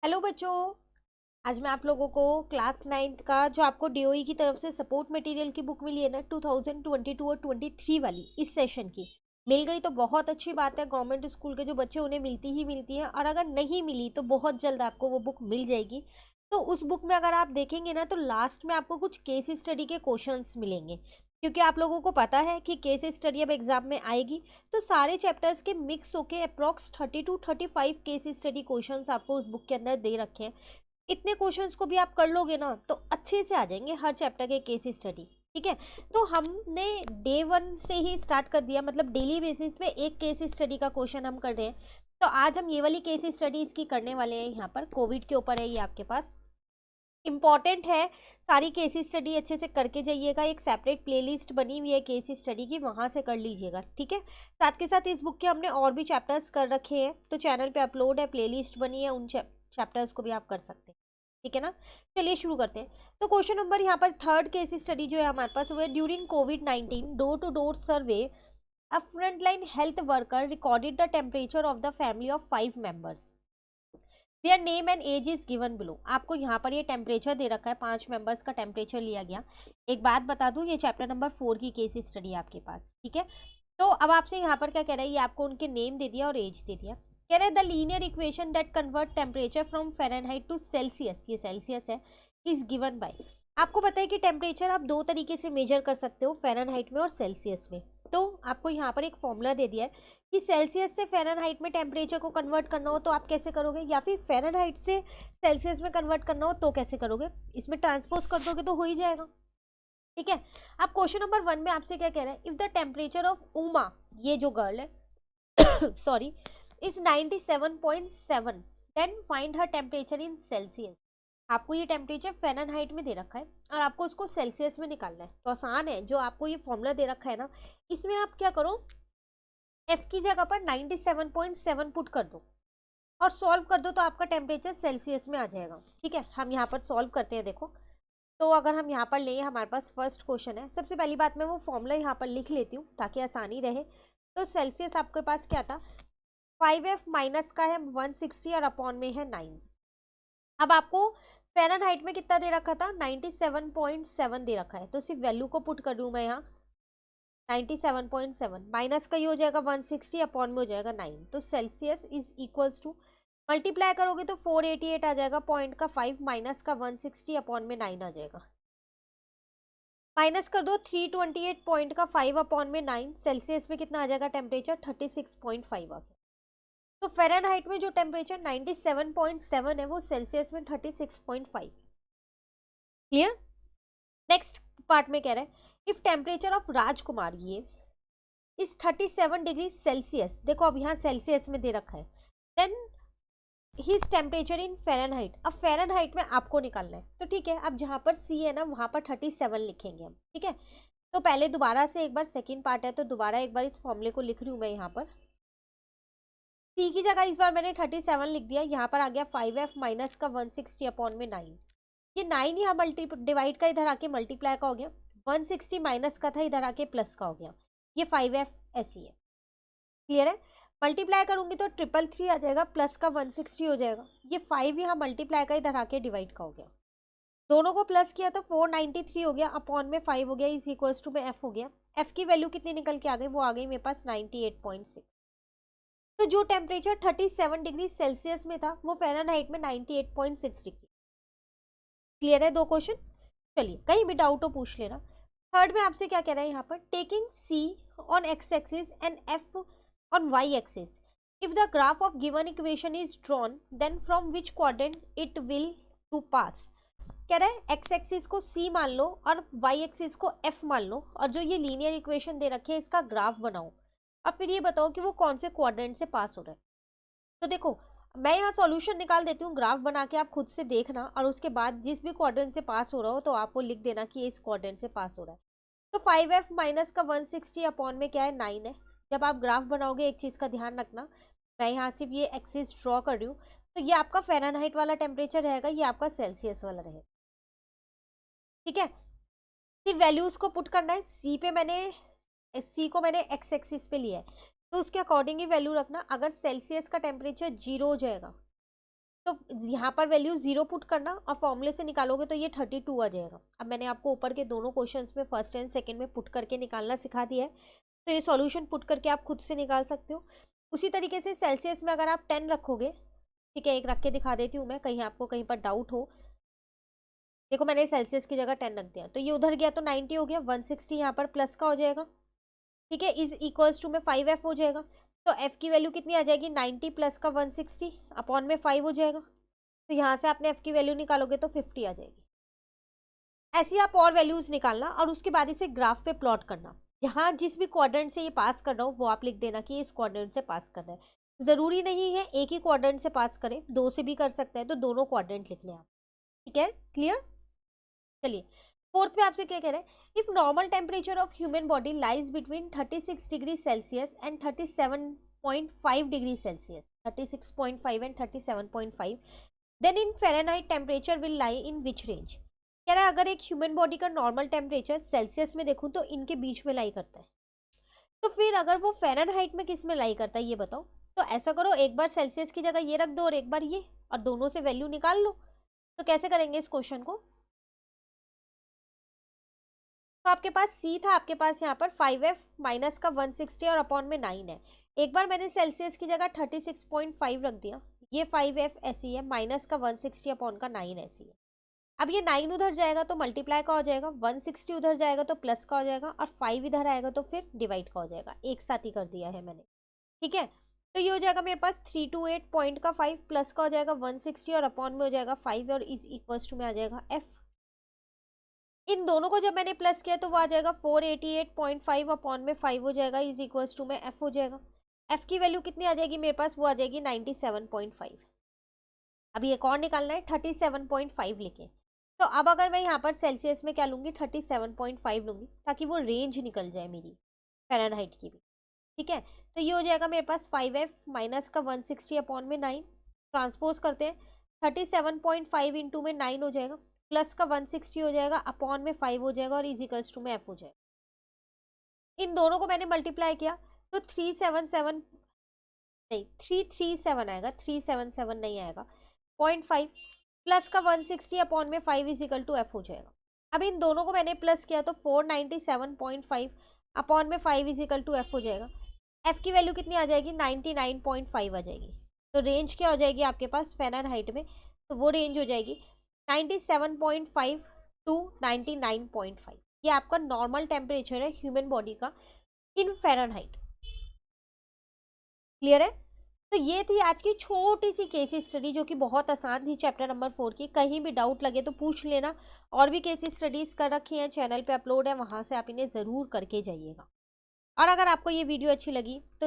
Hello बच्चों। आज मैं आप लोगों को क्लास 9th का जो आपको डीओई की तरफ से सपोर्ट मटेरियल की बुक मिली है ना 2022 और 23 वाली इस सेशन की मिल गई तो बहुत अच्छी बात है। गवर्नमेंट स्कूल के जो बच्चे उन्हें मिलती ही मिलती है, और अगर नहीं मिली तो बहुत जल्द आपको वो बुक मिल जाएगी। तो उस बुक में अगर आप देखेंगे ना तो लास्ट में आपको कुछ केस स्टडी के क्वेश्चंस मिलेंगे, क्योंकि आप लोगों को पता है कि केस स्टडी अब एग्जाम में आएगी। तो सारे चैप्टर्स के मिक्स होके approx 30 to 35 case study questions आपको उस बुक के अंदर दे रखे हैं। इतने क्वेश्चंस को भी आप कर लोगे ना तो अच्छे से आ जाएंगे हर चैप्टर के केस स्टडी। ठीक है, तो हमने डे 1 से ही स्टार्ट कर दिया, मतलब डेली बेसिस पे एक केस स्टडी का क्वेश्चन हम कर रहे हैं। तो आज हम ये वाली केस स्टडी इसकी करने वाले हैं। यहाँ पर कोविड के ऊपर है ये आपके पास, इम्पॉर्टेंट है। सारी केस स्टडी अच्छे से करके जाइएगा। एक सेपरेट प्लेलिस्ट बनी हुई है केस स्टडी की, वहाँ से कर लीजिएगा। ठीक है, साथ के साथ इस बुक के हमने और भी चैप्टर्स कर रखे हैं, तो चैनल पे अपलोड है, प्लेलिस्ट बनी है, उन चैप्टर्स को भी आप कर सकते हैं। ठीक है ना, चलिए शुरू करते हैं। तो क्वेश्चन नंबर यहाँ पर थर्ड केस स्टडी जो है हमारे पास वो है, ड्यूरिंग कोविड-19 door to door survey a frontline health worker recorded the temperature of the family of 5 members. Their name and age is given below. आपको यहाँ पर ये टेम्परेचर दे रखा है, 5 मेंबर्स का टेम्परेचर लिया गया। एक बात बता दूं, ये चैप्टर नंबर 4 की केस स्टडी है आपके पास। ठीक है, तो अब आपसे यहाँ पर क्या कह रहा है, ये आपको उनके नेम दे दिया और एज दे दिया। कह रहे हैं the linear equation that convert temperature from Fahrenheit to Celsius, ये सेल्सियस है, इज गिवन बाय। आपको पता है कि टेम्परेचर आप दो तरीके से मेजर कर सकते हो, फ़ारेनहाइट में और सेल्सियस में। तो आपको यहाँ पर एक फॉर्मूला दे दिया है कि सेल्सियस से फ़ारेनहाइट में टेम्परेचर को कन्वर्ट करना हो तो आप कैसे करोगे, या फिर फ़ारेनहाइट से सेल्सियस में कन्वर्ट करना हो तो कैसे करोगे। इसमें ट्रांसपोज कर दोगे तो हो ही जाएगा। ठीक है, अब क्वेश्चन नंबर 1 में आपसे क्या कह रहा है, if the temperature of Uma, ये जो गर्ल है sorry, is 97.7, then find her temperature in Celsius. आपको ये टेम्परेचर फ़ारेनहाइट में दे रखा है और आपको उसको सेल्सियस में निकालना है। तो आसान है, जो आपको ये फॉर्मूला दे रखा है ना, इसमें आप क्या करो, एफ की जगह पर 97.7 पुट कर दो और सॉल्व कर दो, तो आपका टेम्परेचर सेल्सियस में आ जाएगा। ठीक है, हम यहाँ पर सॉल्व करते हैं। देखो, तो अगर हम यहाँ पर लें, हमारे पास फर्स्ट क्वेश्चन है। सबसे पहली बात मैं वो फॉर्मूला यहाँ पर लिख लेती हूँ ताकि आसानी रहे। तो सेल्सियस आपके पास क्या था, 5F माइनस का है 160 और अपॉन में है 9। अब आपको फ़ारेनहाइट में कितना दे रखा था, 97.7 दे रखा है, तो सिर्फ वैल्यू को पुट कर दूँ मैं यहाँ, 97.7 माइनस का ये हो जाएगा 160 अपॉन में हो जाएगा 9। तो Celsius is equals to, multiply करोगे तो 488 आ जाएगा, पॉइंट का 5 माइनस का 160 अपॉन में 9 आ जाएगा। माइनस कर दो 328 पॉइंट का 5 अपॉन में 9, सेल्सियस में कितना आ जाएगा टेम्परेचर, 36.5 आ गया। तो फ़ारेनहाइट में जो टेम्परेचर 97.7 है वो सेल्सियस में 36.5। क्लियर। नेक्स्ट पार्ट में कह रहा है, इफ टेम्परेचर ऑफ राजकुमार ये इस 37 डिग्री सेल्सियस, देखो अब यहाँ सेल्सियस में दे रखा है, then his temperature in Fahrenheit. अब फ़ारेनहाइट में आपको निकालना है, तो ठीक है, अब जहाँ पर सी है ना वहाँ पर 37 लिखेंगे हम। ठीक है, तो पहले दोबारा से एक बार, सेकेंड पार्ट है तो दोबारा एक बार इस फॉर्मूले को लिख रही हूँ मैं। यहाँ पर सी की जगह इस बार मैंने 37 लिख दिया, यहाँ पर आ गया 5F माइनस का 160 अपॉन में 9। ये 9 यहाँ मल्टी डिवाइड का इधर आके मल्टीप्लाई का हो गया, 160 माइनस का था इधर आके प्लस का हो गया, ये 5F ऐसी है। क्लियर है, मल्टीप्लाई करूंगी तो 333 आ जाएगा, प्लस का 160 हो जाएगा, ये 5 यहाँ मल्टीप्लाई का इधर आके डिवाइड का हो गया, दोनों को प्लस किया तो 493 हो गया, अपॉन में 5 हो गया, इज इक्वल्स टू में एफ हो गया। एफ की वैल्यू कितनी निकल के आ गई, वो आ गई मेरे पास 98.6। तो जो टेम्परेचर 37 डिग्री सेल्सियस में था वो फ़ारेनहाइट में 98.6 डिग्री। क्लियर है, दो क्वेश्चन। चलिए, कहीं भी डाउट हो पूछ लेना। थर्ड में आपसे क्या कह रहा है यहाँ पर, taking C on X axis and F on Y axis, if the graph of given equation is drawn then from which quadrant it will to pass. कह रहा है एक्स एक्सिस को सी मान लो और वाई एक्सिस को एफ मान लो, और जो ये लीनियर इक्वेशन दे रखी है इसका ग्राफ बनाओ, अब फिर ये बताओ कि वो कौन से क्वाड्रेंट से पास हो रहा है। तो देखो, मैं यहाँ सॉल्यूशन निकाल देती हूँ, ग्राफ बना के आप खुद से देखना, और उसके बाद जिस भी क्वाड्रेंट से पास हो रहा हो तो आप वो लिख देना कि ये इस क्वाड्रेंट से पास हो रहा है। तो 5F माइनस का 160 अपॉन में क्या है, 9 है। जब आप ग्राफ बनाओगे एक चीज़ का ध्यान रखना, मैं यहाँ सिर्फ ये एक्सिस ड्रॉ कर रही हूँ, तो ये आपका फ़ारेनहाइट वाला टेम्परेचर रहेगा, ये आपका सेल्सियस वाला रहेगा। ठीक है, सिर्फ वैल्यूज़ को पुट करना है। सी को मैंने एक्स एक्सिस पे लिया है, तो उसके अकॉर्डिंग ही वैल्यू रखना। अगर सेल्सियस का टेम्परेचर 0 हो जाएगा तो यहाँ पर वैल्यू 0 पुट करना और फॉर्मूले से निकालोगे तो ये 32 आ जाएगा। अब मैंने आपको ऊपर के दोनों क्वेश्चंस में फर्स्ट एंड सेकंड में पुट करके निकालना सिखा दिया है, तो ये सॉल्यूशन पुट करके आप खुद से निकाल सकते हो। उसी तरीके से सेल्सियस में अगर आप 10 रखोगे, ठीक है, एक रख के दिखा देती हूँ मैं, कहीं आपको कहीं पर डाउट हो। देखो मैंने सेल्सियस की जगह 10 रख दिया, तो ये उधर गया तो 90 हो गया, 160 यहाँ पर प्लस का हो जाएगा, ठीक है, इज इक्वल्स टू में 5f हो जाएगा। तो f की वैल्यू कितनी आ जाएगी, 90 प्लस का 160 अपॉन में 5 हो जाएगा। तो यहाँ से आपने f की वैल्यू निकालोगे तो 50 आ जाएगी। ऐसी आप और वैल्यूज निकालना और उसके बाद इसे ग्राफ पे प्लॉट करना। जहाँ जिस भी क्वाड्रेंट से ये पास कर रहा हो वो आप लिख देना कि इस क्वाड्रेंट से पास कर रहा है। जरूरी नहीं है एक ही क्वाड्रेंट से पास करे, 2 से भी कर सकते हैं, तो दोनों क्वाड्रेंट लिखने आप, ठीक है, क्लियर। चलिए फोर्थ पे आपसे क्या कह रहे हैं, if normal temperature of human body lies between 36 degree Celsius and 37.5 degree Celsius, 36.5 and 37.5, then in Fahrenheit temperature will lie in which range. कह रहा है अगर एक ह्यूमन बॉडी का नॉर्मल टेम्परेचर सेल्सियस में देखूं तो इनके बीच में लाई करता है, तो फिर अगर वो फ़ारेनहाइट में किस में लाई करता है ये बताओ। तो ऐसा करो, एक बार सेल्सियस की जगह ये रख दो और एक बार ये, और दोनों से वैल्यू निकाल लो। तो कैसे करेंगे इस क्वेश्चन को, तो आपके पास c था, आपके पास यहाँ पर 5f माइनस का 160 और अपॉन में 9 है। एक बार मैंने सेल्सियस की जगह 36.5 रख दिया, ये 5f ऐसी है, माइनस का 160 अपॉन का 9 ऐसी है। अब ये 9 उधर जाएगा तो मल्टीप्लाई का हो जाएगा, 160 उधर जाएगा तो प्लस का हो जाएगा, और 5 इधर आएगा तो फिर डिवाइड का हो जाएगा। एक साथ ही कर दिया है मैंने, ठीक है। तो ये हो जाएगा मेरे पास 328 पॉइंट का 5 प्लस का हो जाएगा 160 और अपॉन में हो जाएगा 5 और इज इक्वल्स टू में आ जाएगा f। इन दोनों को जब मैंने प्लस किया तो वो आ जाएगा 488.5 अपॉन में 5 हो जाएगा, इज इक्वल्स टू में f हो जाएगा। f की वैल्यू कितनी आ जाएगी मेरे पास, वो आ जाएगी 97.5। अभी एक और निकालना है, 37.5 लिखे। तो अब अगर मैं यहाँ पर सेल्सियस में क्या लूँगी, 37.5 लूँगी, ताकि वो रेंज निकल जाए मेरी फ़ारेनहाइट की भी, ठीक है। तो ये हो जाएगा मेरे पास 5f माइनस का 160 अपॉन में 9, ट्रांसपोज करते हैं, 37.5 इंटू में 9 हो जाएगा, प्लस का 160 हो जाएगा, अपॉन में 5 हो जाएगा, और इजिकल्स टू में f हो जाएगा। इन दोनों को मैंने मल्टीप्लाई किया तो 377 नहीं 337 आएगा, 377 नहीं आएगा, 0.5 प्लस का 160 अपॉन में 5 इज इक्वल टू f हो जाएगा। अब इन दोनों को मैंने प्लस किया तो 497.5 अपॉन में 5 इज इक्वल टू f हो जाएगा। f की वैल्यू कितनी आ जाएगी, 99.5 आ जाएगी। तो रेंज क्या हो जाएगी आपके पास फ़ारेनहाइट में, तो वो रेंज हो जाएगी 97.5 टू 99.5। ये आपका नॉर्मल टेम्परेचर है ह्यूमन बॉडी का इन फ़ारेनहाइट, क्लियर है। तो ये थी आज की छोटी सी केस स्टडी जो कि बहुत आसान थी, चैप्टर नंबर 4 की। कहीं भी डाउट लगे तो पूछ लेना, और भी केस स्टडीज कर रखी हैं, चैनल पे अपलोड है, वहां से आप इन्हें ज़रूर करके जाइएगा। और अगर आपको ये वीडियो अच्छी लगी तो